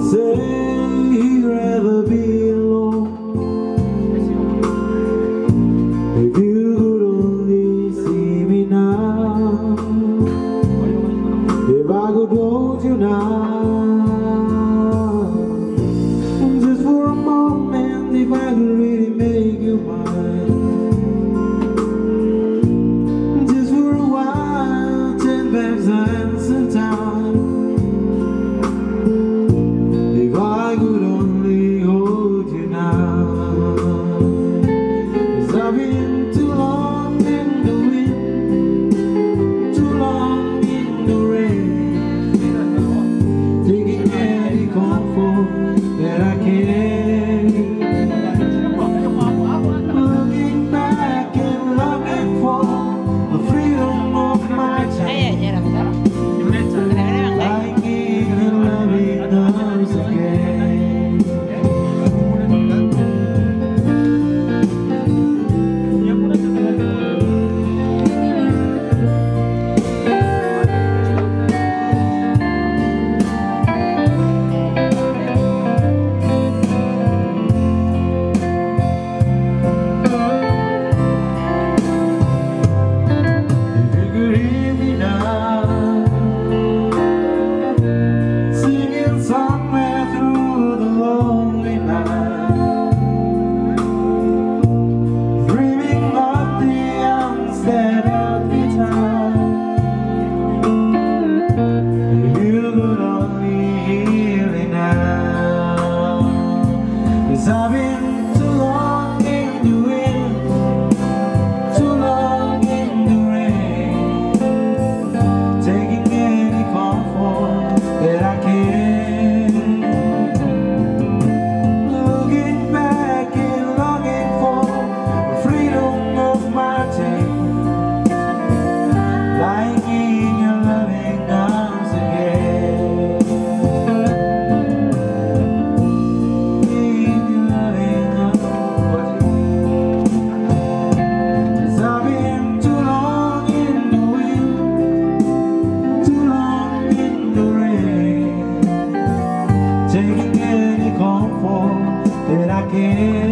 say he'd rather be alone. If you could only see me now, if I could hold you now, just for a moment, if I could really make you mine, just for a while, turn back the hands of time. If I could only hold you now, 'cause I've been too long in the wind, too long in the rain, taking any comfort that I can, looking back and longing for the freedom of my time, lying in and loving arms again. If you could hear me now, singing somewhere through the lonely night, dreaming of the arms that held me tight. If you could only hear me now, 'cause I've been too long in the wind, too long in the rain, taking any comfort that I can, looking back and longing for the freedom of my day, lying in your loving arms again, in your loving arms. 'Cause I've been too long in the wind, too long in the rain, taking any comfort that I can.